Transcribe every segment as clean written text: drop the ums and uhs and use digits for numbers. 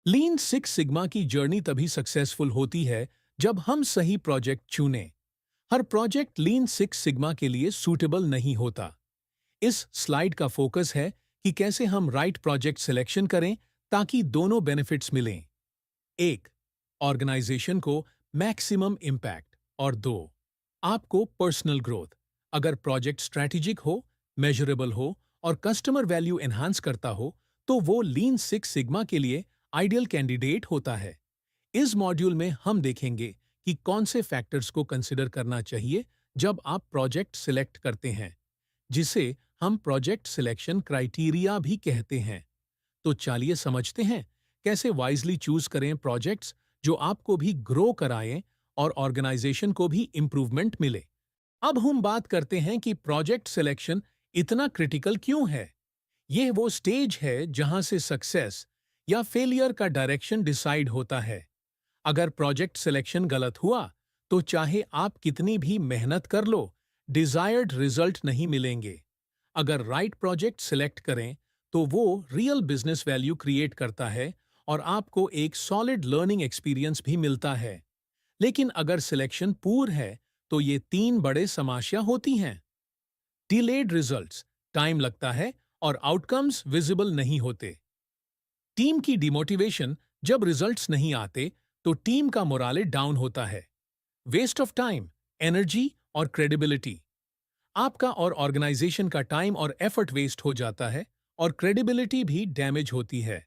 Lean six sigma की journey तभी successful होती है जब हम सही प्रोजेक्ट चुनें। हर प्रोजेक्ट लीन सिक्स सिग्मा के लिए सूटेबल नहीं होता। इस स्लाइड का फोकस है कि कैसे हम राइट प्रोजेक्ट सिलेक्शन करें ताकि दोनों बेनिफिट्स मिलें। एक, ऑर्गेनाइजेशन को मैक्सिमम इम्पैक्ट। और दो, आपको पर्सनल ग्रोथ। अगर प्रोजेक्ट स्ट्रैटेजिक हो, मेजरेबल हो और कस्टमर वैल्यू एनहांस करता हो, तो वो लीन सिक्स सिग्मा के लिए आइडियल कैंडिडेट होता है। इस मॉड्यूल में हम देखेंगे कि कौन से फैक्टर्स को कंसिडर करना चाहिए जब आप प्रोजेक्ट सिलेक्ट करते हैं, जिसे हम प्रोजेक्ट सिलेक्शन क्राइटेरिया भी कहते हैं। तो चलिए समझते हैं कैसे वाइजली चूज करें प्रोजेक्ट्स जो आपको भी ग्रो कराएं और ऑर्गेनाइजेशन को भी इंप्रूवमेंट मिले। अब हम बात करते हैं कि प्रोजेक्ट सिलेक्शन इतना क्रिटिकल क्यों है। यह वो स्टेज है जहां से सक्सेस या फेलियर का डायरेक्शन डिसाइड होता है। अगर प्रोजेक्ट सिलेक्शन गलत हुआ, तो चाहे आप कितनी भी मेहनत कर लो, डिजायर्ड रिजल्ट नहीं मिलेंगे। अगर राइट प्रोजेक्ट सिलेक्ट करें, तो वो रियल बिजनेस वैल्यू क्रिएट करता है और आपको एक सॉलिड लर्निंग एक्सपीरियंस भी मिलता है। लेकिन अगर सिलेक्शन पुअर है, तो ये तीन बड़े समस्या होती हैं। डिलेड रिजल्ट्स, टाइम लगता है और आउटकम्स विजिबल नहीं होते। टीम की डिमोटिवेशन, जब रिजल्ट्स नहीं आते तो टीम का मोराले डाउन होता है। वेस्ट ऑफ टाइम, एनर्जी और क्रेडिबिलिटी, आपका और ऑर्गेनाइजेशन का टाइम और एफर्ट वेस्ट हो जाता है और क्रेडिबिलिटी भी डैमेज होती है।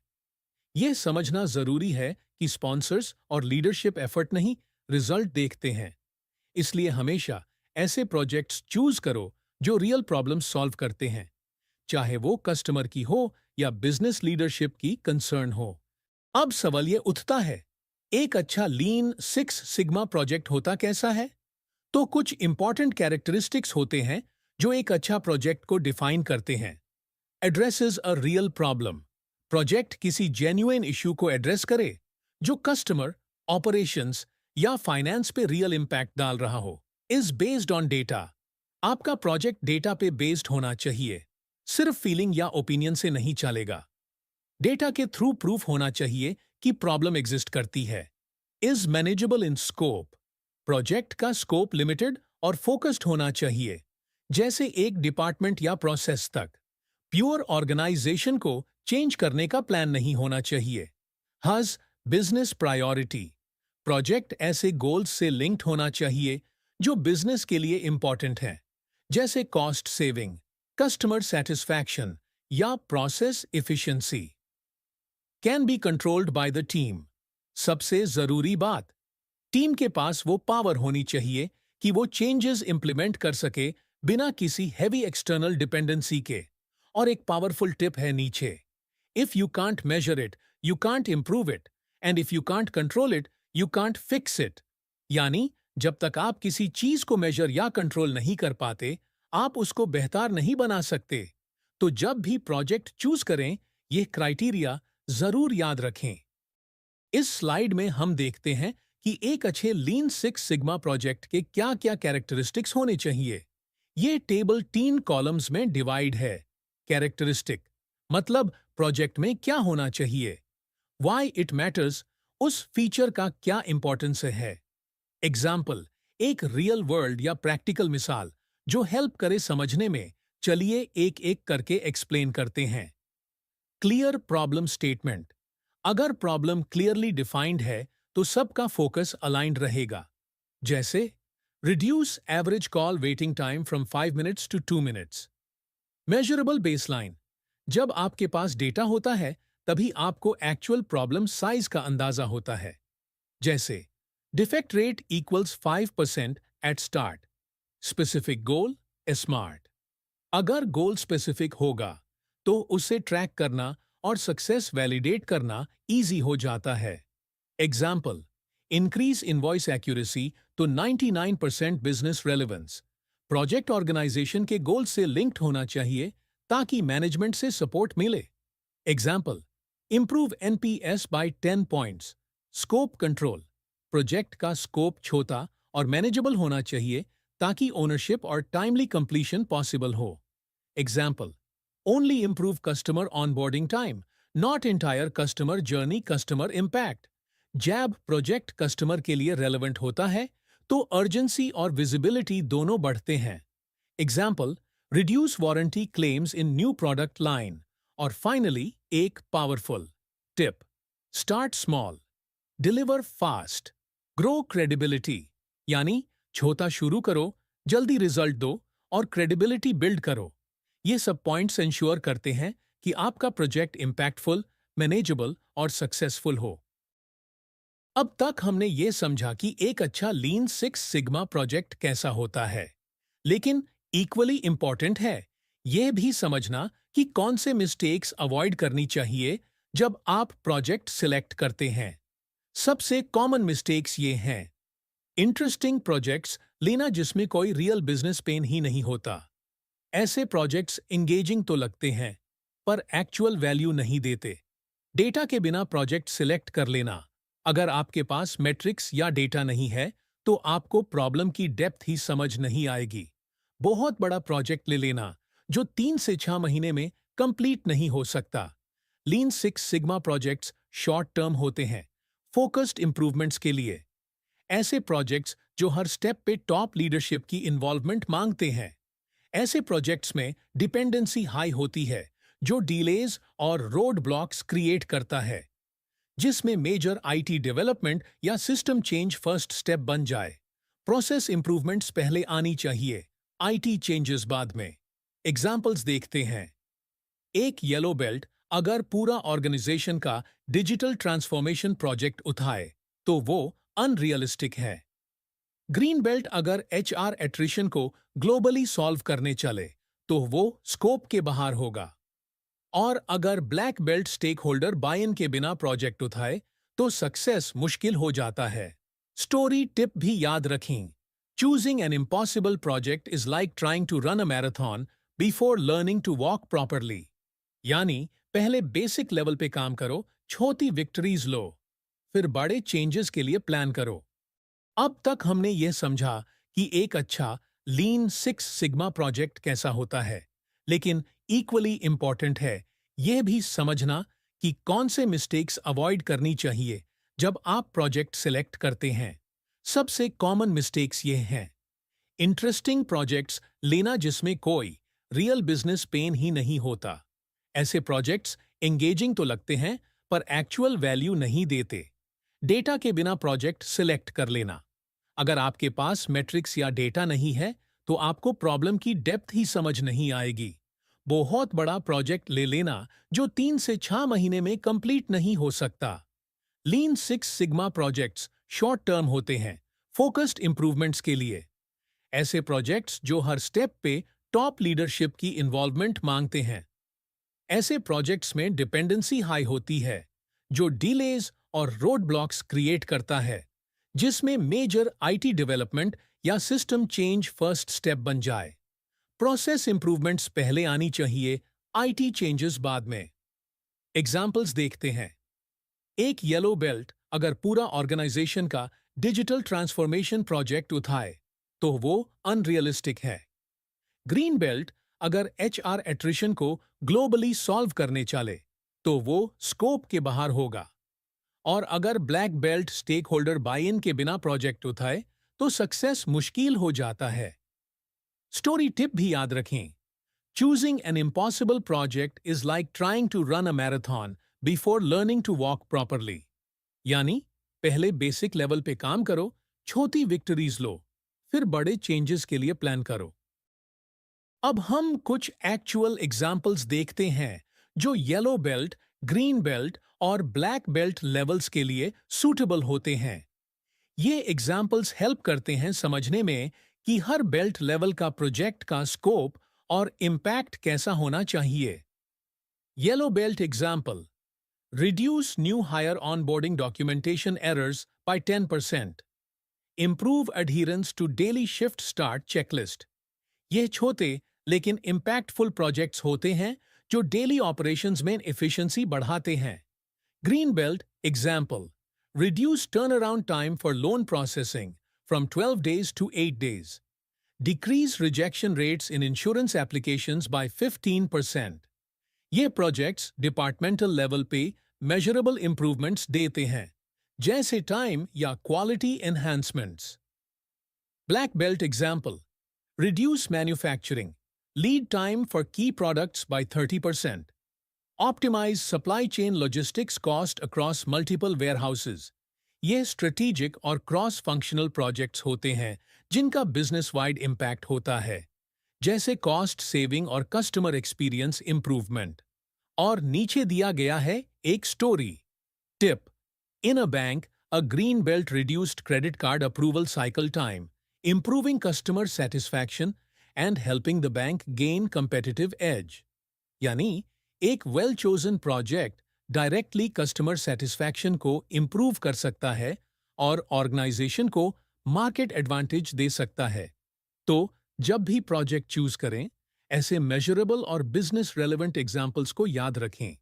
यह समझना जरूरी है कि स्पॉन्सर्स और लीडरशिप एफर्ट नहीं, रिजल्ट देखते हैं। इसलिए हमेशा ऐसे प्रोजेक्ट्स चूज करो जो रियल प्रॉब्लम्स सॉल्व करते हैं, चाहे वो कस्टमर की हो या बिजनेस लीडरशिप की कंसर्न हो। अब सवाल ये उठता है, एक अच्छा लीन सिक्स सिग्मा प्रोजेक्ट होता कैसा है? तो कुछ इंपॉर्टेंट कैरेक्टरिस्टिक्स होते हैं जो एक अच्छा प्रोजेक्ट को डिफाइन करते हैं। Addresses a real problem, project किसी जेन्युइन इश्यू को एड्रेस करे जो कस्टमर, ऑपरेशंस या फाइनेंस पे रियल इम्पैक्ट डाल रहा हो। इज बेस्ड ऑन डेटा, आपका प्रोजेक्ट डेटा पे बेस्ड होना चाहिए, सिर्फ फीलिंग या ओपिनियन से नहीं चलेगा। डेटा के थ्रू प्रूफ होना चाहिए कि प्रॉब्लम एग्जिस्ट करती है। Is manageable in scope, project का स्कोप लिमिटेड और फोकस्ड होना चाहिए, जैसे एक डिपार्टमेंट या प्रोसेस तक। प्योर ऑर्गेनाइजेशन को चेंज करने का प्लान नहीं होना चाहिए। हज बिजनेस प्रायोरिटी, प्रोजेक्ट ऐसे गोल्स से लिंक्ड होना चाहिए जो बिजनेस के लिए इंपॉर्टेंट हैं, जैसे कॉस्ट सेविंग, कस्टमर सेटिस्फैक्शन या process efficiency. Can be controlled by the team, सबसे जरूरी बात, टीम के पास वो पावर होनी चाहिए कि वो चेंजेस इंप्लीमेंट कर सके बिना किसी हैवी एक्सटर्नल डिपेंडेंसी के। और एक पावरफुल टिप है नीचे, if you can't measure it, you can't improve it, and if you can't control it, you can't fix it. यानी जब तक आप किसी चीज को मेजर या कंट्रोल नहीं कर पाते, आप उसको बेहतर नहीं बना सकते। तो जब भी प्रोजेक्ट चूज करें, यह क्राइटेरिया जरूर याद रखें। इस स्लाइड में हम देखते हैं कि एक अच्छे लीन सिक्स सिग्मा प्रोजेक्ट के क्या क्या कैरेक्टरिस्टिक्स होने चाहिए। ये टेबल 3 कॉलम्स में डिवाइड है। कैरेक्टरिस्टिक मतलब प्रोजेक्ट में क्या होना चाहिए, व्हाई इट मैटर्स, उस फीचर का क्या इंपॉर्टेंस है। एग्जाम्पल, एक रियल वर्ल्ड या प्रैक्टिकल मिसाल जो हेल्प करे समझने में। चलिए एक एक करके एक्सप्लेन करते हैं। क्लियर प्रॉब्लम स्टेटमेंट, अगर प्रॉब्लम क्लियरली डिफाइंड है तो सबका फोकस अलाइंड रहेगा। जैसे reduce average call waiting time from 5 minutes to 2 minutes. Measurable baseline, जब आपके पास डेटा होता है तभी आपको एक्चुअल प्रॉब्लम साइज का अंदाजा होता है। जैसे defect rate equals 5% at start, specific goal, smart. अगर गोल स्पेसिफिक होगा तो उसे ट्रैक करना और सक्सेस वैलिडेट करना इजी हो जाता है। एग्जाम्पल, इंक्रीज इनवॉइस एक्यूरेसी तो 99% बिजनेस रेलेवेंस। प्रोजेक्ट ऑर्गेनाइजेशन के गोल से लिंक्ड होना चाहिए ताकि मैनेजमेंट से सपोर्ट मिले। Example, improve NPS by 10 points. Scope control, project का स्कोप छोटा और मैनेजेबल होना चाहिए ताकि ओनरशिप और टाइमली कंप्लीशन पॉसिबल हो। Example, only improve customer onboarding time, not entire customer journey customer impact. जैब प्रोजेक्ट कस्टमर के लिए रेलेवेंट होता है तो अर्जेंसी और विजिबिलिटी दोनों बढ़ते हैं। एग्जाम्पल, रिड्यूस वारंटी क्लेम्स इन न्यू प्रोडक्ट लाइन। और फाइनली एक powerful tip, start small, deliver fast, grow credibility. यानी छोटा शुरू करो, जल्दी रिजल्ट दो और क्रेडिबिलिटी बिल्ड करो। ये सब पॉइंट्स इंश्योर करते हैं कि आपका प्रोजेक्ट इम्पैक्टफुल, मैनेजेबल और सक्सेसफुल हो। अब तक हमने ये समझा कि एक अच्छा लीन सिक्स सिग्मा प्रोजेक्ट कैसा होता है, लेकिन इक्वली इंपॉर्टेंट है यह भी समझना कि कौन से मिस्टेक्स अवॉइड करनी चाहिए जब आप प्रोजेक्ट सिलेक्ट करते हैं। सबसे कॉमन मिस्टेक्स ये हैं: इंटरेस्टिंग प्रोजेक्ट्स लेना जिसमें कोई रियल बिजनेस पेन ही नहीं होता। ऐसे प्रोजेक्ट्स इंगेजिंग तो लगते हैं पर एक्चुअल वैल्यू नहीं देते। डेटा के बिना प्रोजेक्ट सिलेक्ट कर लेना। अगर आपके पास मैट्रिक्स या डेटा नहीं है तो आपको प्रॉब्लम की डेप्थ ही समझ नहीं आएगी। बहुत बड़ा प्रोजेक्ट ले लेना जो 3 से 6 महीने में कंप्लीट नहीं हो सकता। Lean six sigma projects short term होते हैं, फोकस्ड इंप्रूवमेंट्स के लिए। ऐसे प्रोजेक्ट्स जो हर स्टेप पे टॉप लीडरशिप की इन्वॉल्वमेंट मांगते हैं। ऐसे प्रोजेक्ट्स में डिपेंडेंसी हाई होती है जो डिलेज और रोड ब्लॉक्स क्रिएट करता है, जिसमें मेजर आईटी डेवलपमेंट या सिस्टम चेंज फर्स्ट स्टेप बन जाए। प्रोसेस इंप्रूवमेंट्स पहले आनी चाहिए, आईटी चेंजेस बाद में। एग्जाम्पल्स देखते हैं। एक येलो बेल्ट अगर पूरा ऑर्गेनाइजेशन का डिजिटल ट्रांसफॉर्मेशन प्रोजेक्ट उठाए तो वो अनरियलिस्टिक है। ग्रीन बेल्ट अगर एचआर एट्रिशन को ग्लोबली सॉल्व करने चले तो वो स्कोप के बाहर होगा। और अगर black belt stakeholder buy in के बिना प्रोजेक्ट उठाए तो सक्सेस मुश्किल हो जाता है। स्टोरी टिप भी याद रखें। Choosing an impossible project is like trying to run a marathon before learning to walk properly. यानी पहले बेसिक लेवल पे काम करो, छोटी विक्ट्रीज लो, फिर बड़े चेंजेस के लिए प्लान करो। अब तक हमने यह समझा कि एक अच्छा लीन सिक्स सिग्मा प्रोजेक्ट कैसा होता है, लेकिन इक्वली इंपॉर्टेंट है यह भी समझना कि कौन से मिस्टेक्स अवॉइड करनी चाहिए जब आप प्रोजेक्ट सिलेक्ट करते हैं। सबसे कॉमन मिस्टेक्स ये हैं: इंटरेस्टिंग प्रोजेक्ट्स लेना जिसमें कोई रियल बिजनेस पेन ही नहीं होता। ऐसे प्रोजेक्ट्स एंगेजिंग तो लगते हैं पर एक्चुअल वैल्यू नहीं देते। डेटा के बिना प्रोजेक्ट सिलेक्ट कर लेना। अगर आपके पास मैट्रिक्स या डेटा नहीं है तो आपको प्रॉब्लम की डेप्थ ही समझ नहीं आएगी। बहुत बड़ा प्रोजेक्ट ले लेना जो 3 से 6 महीने में कंप्लीट नहीं हो सकता। Lean six sigma projects short term होते हैं, फोकस्ड इंप्रूवमेंट्स के लिए। ऐसे प्रोजेक्ट्स जो हर स्टेप पे टॉप लीडरशिप की इन्वॉल्वमेंट मांगते हैं। ऐसे प्रोजेक्ट्स में डिपेंडेंसी हाई होती है जो डिलेज और रोड ब्लॉक्स क्रिएट करता है, जिसमें मेजर आईटी डेवलपमेंट या सिस्टम चेंज फर्स्ट स्टेप बन जाए। प्रोसेस इंप्रूवमेंट्स पहले आनी चाहिए, आईटी चेंजेस बाद में। एग्जाम्पल्स देखते हैं। एक येलो बेल्ट अगर पूरा ऑर्गेनाइजेशन का डिजिटल ट्रांसफॉर्मेशन प्रोजेक्ट उठाए तो वो अनरियलिस्टिक है। ग्रीन बेल्ट अगर एचआर एट्रिशन को ग्लोबली सॉल्व करने चले तो वो स्कोप के बाहर होगा। और अगर black belt stakeholder buy in के बिना प्रोजेक्ट उठाए तो सक्सेस मुश्किल हो जाता है। स्टोरी टिप भी याद रखें। Choosing an impossible project is like trying to run a marathon before learning to walk properly. यानी पहले बेसिक लेवल पे काम करो, छोटी विक्ट्रीज लो, फिर बड़े चेंजेस के लिए प्लान करो। अब हम कुछ एक्चुअल एग्जाम्पल्स देखते हैं जो येलो बेल्ट, ग्रीन बेल्ट और ब्लैक बेल्ट लेवल्स के लिए सूटेबल होते हैं। ये एग्जाम्पल्स हेल्प करते हैं समझने में कि हर बेल्ट लेवल का प्रोजेक्ट का स्कोप और इम्पैक्ट कैसा होना चाहिए। Yellow belt example: reduce new hire onboarding documentation errors by 10%, improve adherence to daily shift start checklist। ये छोटे लेकिन इम्पैक्टफुल प्रोजेक्ट्स होते हैं जो डेली ऑपरेशंस में एफिशिएंसी बढ़ाते हैं। Green belt example: reduce turnaround time for loan processing from 12 days to 8 days, decrease rejection rates in insurance applications by 15%। ये प्रोजेक्ट्स डिपार्टमेंटल लेवल पे मेजरेबल इंप्रूवमेंट्स देते हैं, जैसे टाइम या quality enhancements. Black belt example: reduce manufacturing, lead time for key products by 30%, optimize supply chain logistics cost across multiple warehouses। ये strategic और cross functional projects होते हैं जिनका बिजनेस वाइड इम्पैक्ट होता है, जैसे कॉस्ट सेविंग और कस्टमर एक्सपीरियंस इंप्रूवमेंट। और नीचे दिया गया है एक story tip: in a bank, a green belt reduced credit card approval cycle time, improving customer satisfaction and helping the bank gain competitive edge। यानी एक well chosen project directly customer satisfaction को improve कर सकता है और organisation को market advantage दे सकता है। तो जब भी प्रोजेक्ट चूज करें, ऐसे मेजरेबल और बिजनेस रेलेवेंट एग्जाम्पल्स को याद रखें।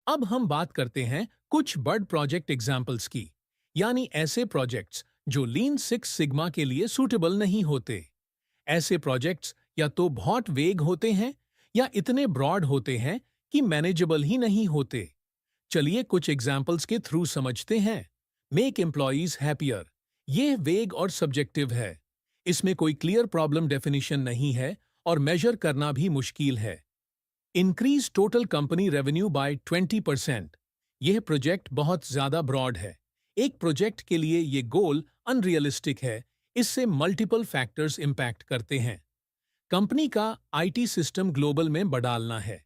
अब हम बात करते हैं कुछ बर्ड प्रोजेक्ट एग्जाम्पल्स की, यानी ऐसे प्रोजेक्ट्स जो लीन सिक्स सिग्मा के लिए सूटेबल नहीं होते। ऐसे प्रोजेक्ट्स या तो बहुत वेग होते हैं या इतने ब्रॉड होते हैं कि मैनेजेबल ही नहीं होते। चलिए कुछ एग्जाम्पल्स के थ्रू समझते हैं। मेक एम्प्लॉयज हैप्पियर, ये वेग और सब्जेक्टिव है। इसमें कोई क्लियर प्रॉब्लम डेफिनेशन नहीं है और मेजर करना भी मुश्किल है। Increase total company revenue by 20%, यह प्रोजेक्ट बहुत ज्यादा ब्रॉड है। एक प्रोजेक्ट के लिए ये गोल अनरियलिस्टिक है, इससे मल्टीपल फैक्टर्स इंपैक्ट करते हैं। कंपनी का आईटी सिस्टम ग्लोबल में बढ़ाना है।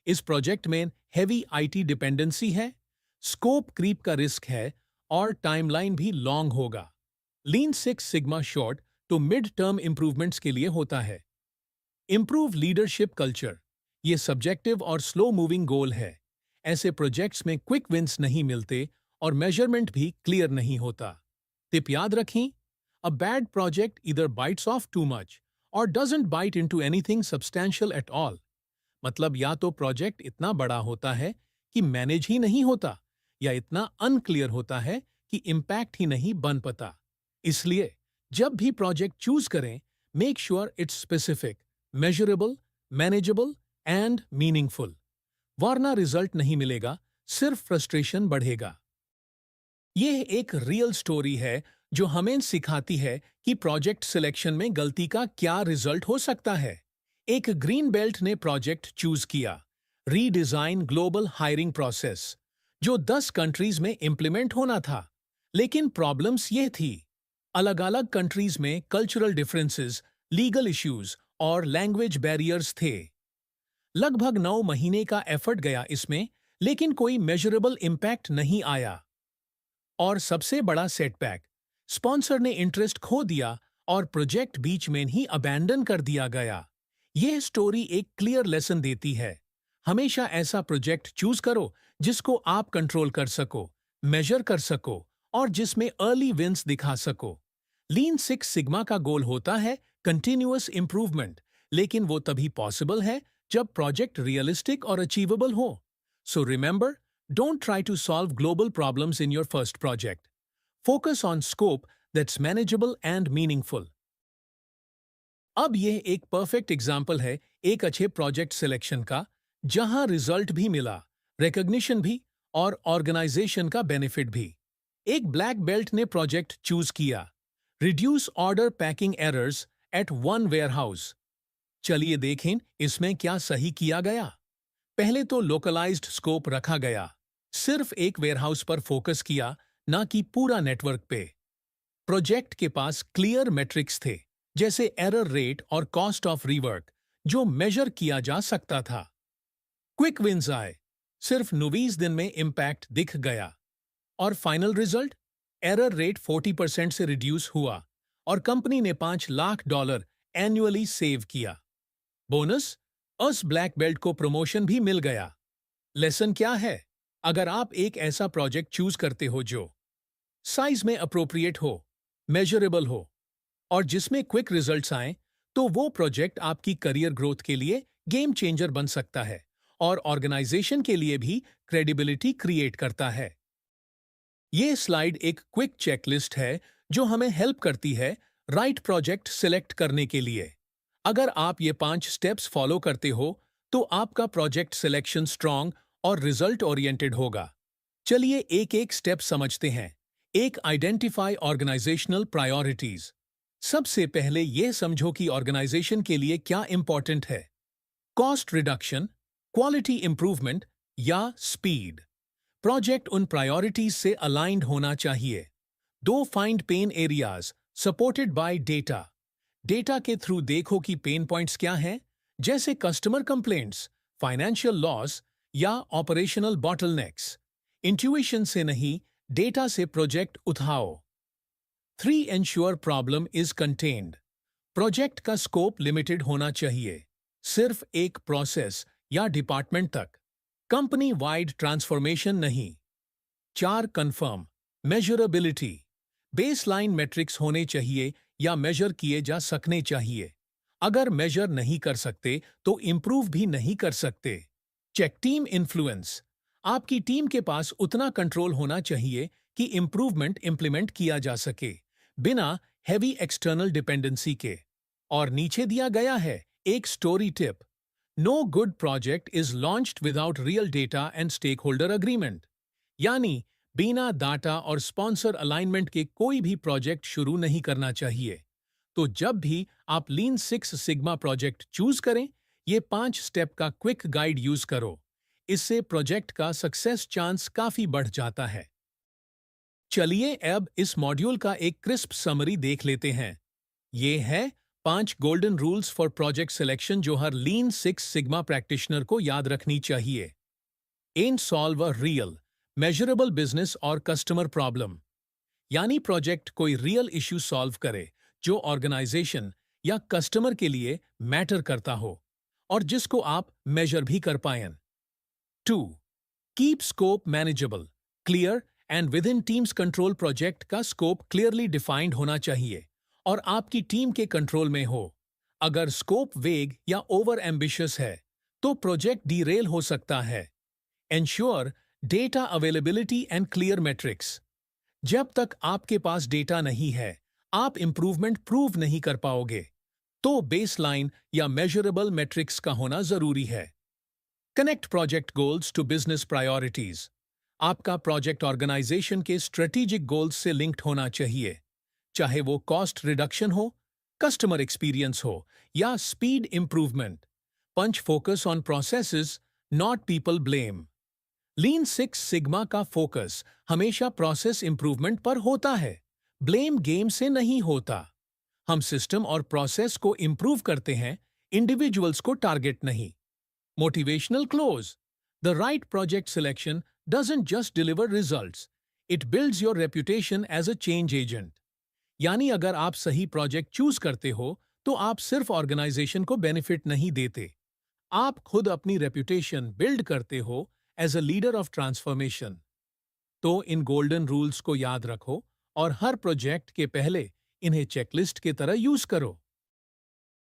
इस प्रोजेक्ट में हैवी आईटी डिपेंडेंसी है, स्कोप क्रीप का रिस्क है और टाइमलाइन भी लॉन्ग होगा। लीन सिक्स सिग्मा शॉर्ट तो मिड टर्म इंप्रूवमेंट्स के लिए होता है। इंप्रूव लीडरशिप कल्चर, ये सब्जेक्टिव और स्लो मूविंग गोल है। ऐसे प्रोजेक्ट्स में क्विक विंस नहीं मिलते और मेजरमेंट भी क्लियर नहीं होता। टिप याद रखें: a bad project either bites off too much और doesn't bite into anything substantial at all. मतलब या तो प्रोजेक्ट इतना बड़ा होता है कि मैनेज ही नहीं होता, या इतना अनक्लियर होता है कि इम्पैक्ट ही नहीं बन पाता। इसलिए जब भी प्रोजेक्ट चूज करें, make sure it's specific, measurable, manageable and meaningful, वरना रिजल्ट नहीं मिलेगा, सिर्फ फ्रस्ट्रेशन बढ़ेगा। यह एक रियल स्टोरी है जो हमें सिखाती है कि प्रोजेक्ट सिलेक्शन में गलती का क्या रिजल्ट हो सकता है। एक ग्रीन बेल्ट ने प्रोजेक्ट चूज किया, रीडिजाइन ग्लोबल हायरिंग प्रोसेस, जो 10 कंट्रीज में इंप्लीमेंट होना था। लेकिन प्रॉब्लम्स ये थी: अलग अलग कंट्रीज में कल्चरल डिफरेंसेस, लीगल इश्यूज और लैंग्वेज बैरियर्स थे। लगभग 9 महीने का एफर्ट गया इसमें, लेकिन कोई मेजरेबल इम्पैक्ट नहीं आया। और सबसे बड़ा सेटबैक, स्पॉन्सर ने इंटरेस्ट खो दिया और प्रोजेक्ट बीच में ही अबैंडन कर दिया गया। यह स्टोरी एक क्लियर लेसन देती है: हमेशा ऐसा प्रोजेक्ट चूज करो जिसको आप कंट्रोल कर सको, मेजर कर सको और जिसमें अर्ली विंस दिखा सको। लीन सिक्स सिग्मा का गोल होता है कंटिन्यूअस इंप्रूवमेंट, लेकिन वो तभी पॉसिबल है जब प्रोजेक्ट रियलिस्टिक और अचीवेबल हो। So remember, don't try to solve global problems in your first project. Focus on scope that's manageable and meaningful. अब यह एक परफेक्ट एग्जाम्पल है एक अच्छे प्रोजेक्ट सिलेक्शन का, जहां रिजल्ट भी मिला, रिकॉग्निशन भी और ऑर्गेनाइजेशन का बेनिफिट भी। एक ब्लैक बेल्ट ने प्रोजेक्ट चूज किया, reduce order packing errors at one warehouse. चलिए देखें इसमें क्या सही किया गया। पहले तो लोकलाइज्ड स्कोप रखा गया, सिर्फ एक वेयरहाउस पर फोकस किया, ना कि पूरा नेटवर्क पे। प्रोजेक्ट के पास क्लियर मेट्रिक्स थे, जैसे एरर रेट और कॉस्ट ऑफ रीवर्क, जो मेजर किया जा सकता था। क्विक विंस आए, सिर्फ 19 दिन में इंपैक्ट दिख गया। और फाइनल रिजल्ट, एरर रेट 40% से रिड्यूस हुआ और कंपनी ने $5 लाख एनुअली सेव किया। बोनस, उस ब्लैक बेल्ट को प्रमोशन भी मिल गया। लेसन क्या है? अगर आप एक ऐसा प्रोजेक्ट चूज करते हो जो साइज में अप्रोप्रिएट हो, मेजरेबल हो और जिसमें क्विक रिजल्ट्स आए, तो वो प्रोजेक्ट आपकी करियर ग्रोथ के लिए गेम चेंजर बन सकता है और ऑर्गेनाइजेशन के लिए भी क्रेडिबिलिटी क्रिएट करता है। ये स्लाइड एक क्विक चेकलिस्ट है जो हमें हेल्प करती है राइट प्रोजेक्ट सिलेक्ट करने के लिए। अगर आप ये 5 स्टेप्स फॉलो करते हो, तो आपका प्रोजेक्ट सिलेक्शन स्ट्रांग और रिजल्ट ओरिएंटेड होगा। चलिए एक एक स्टेप समझते हैं। एक, आइडेंटिफाई ऑर्गेनाइजेशनल प्रायोरिटीज। सबसे पहले यह समझो कि ऑर्गेनाइजेशन के लिए क्या इंपॉर्टेंट है। कॉस्ट रिडक्शन, क्वालिटी इंप्रूवमेंट या स्पीड। प्रोजेक्ट उन प्रायोरिटीज से अलाइंड होना चाहिए। दो, find pain areas supported by data. Data के थ्रू देखो कि पेन पॉइंट्स क्या हैं, जैसे कस्टमर कंप्लेंट्स, फाइनेंशियल लॉस या ऑपरेशनल बॉटलनेक्स। इंट्यूशन से नहीं, डेटा से प्रोजेक्ट उठाओ। 3, ensure problem is contained. Project का स्कोप लिमिटेड होना चाहिए, सिर्फ एक प्रोसेस या डिपार्टमेंट तक, कंपनी वाइड ट्रांसफॉर्मेशन नहीं। 4, कंफर्म मेजरेबिलिटी। बेसलाइन मेट्रिक्स होने चाहिए या मेजर किए जा सकने चाहिए। अगर मेजर नहीं कर सकते तो इंप्रूव भी नहीं कर सकते। Check team influence. आपकी टीम के पास उतना कंट्रोल होना चाहिए कि इंप्रूवमेंट इंप्लीमेंट किया जा सके बिना हैवी एक्सटर्नल डिपेंडेंसी के। और नीचे दिया गया है एक story tip. No good project is launched without real data and stakeholder agreement. यानी बिना डाटा और स्पॉन्सर अलाइनमेंट के कोई भी प्रोजेक्ट शुरू नहीं करना चाहिए। तो जब भी आप लीन 6 सिग्मा प्रोजेक्ट चूज करें, ये 5 स्टेप का क्विक गाइड यूज करो। इससे प्रोजेक्ट का सक्सेस चांस काफी बढ़ जाता है। चलिए अब इस मॉड्यूल का एक क्रिस्प समरी देख लेते हैं। ये है 5 golden rules for project selection जो हर लीन 6 सिग्मा प्रैक्टिशनर को याद रखनी चाहिए। And solve a real measurable business और कस्टमर प्रॉब्लम। यानी प्रोजेक्ट कोई रियल इश्यू सॉल्व करे जो ऑर्गेनाइजेशन या कस्टमर के लिए मैटर करता हो और जिसको आप मेजर भी कर पाएं। 2, keep scope manageable, clear and with in teams control. Project का स्कोप क्लियरली डिफाइंड होना चाहिए और आपकी टीम के कंट्रोल में हो। अगर स्कोप वेग या ओवर एम्बिशियस है तो प्रोजेक्ट डीरेल हो सकता है। Ensure data availability and clear matrix. जब तक आपके पास डेटा नहीं है, आप इंप्रूवमेंट प्रूव नहीं कर पाओगे, तो बेसलाइन या मेजरेबल मेट्रिक्स का होना जरूरी है। Connect project goals to business priorities. आपका प्रोजेक्ट ऑर्गेनाइजेशन के स्ट्रेटेजिक गोल्स से लिंक्ड होना चाहिए, चाहे वो कॉस्ट रिडक्शन हो, कस्टमर एक्सपीरियंस हो या speed improvement. Punch focus on processes, not people blame. Lean 6 sigma का फोकस हमेशा प्रोसेस इंप्रूवमेंट पर होता है, ब्लेम गेम से नहीं होता। हम सिस्टम और प्रोसेस को इंप्रूव करते हैं, इंडिविजुअल्स को टारगेट नहीं। Motivational close. The right project selection doesn't just deliver results, it builds your reputation as a change agent. यानी अगर आप सही प्रोजेक्ट चूज करते हो तो आप सिर्फ ऑर्गेनाइजेशन को बेनिफिट नहीं देते, आप खुद अपनी रेपुटेशन बिल्ड करते हो as a leader of transformation. तो इन गोल्डन रूल्स को याद रखो और हर प्रोजेक्ट के पहले इन्हें चेकलिस्ट की तरह यूज करो।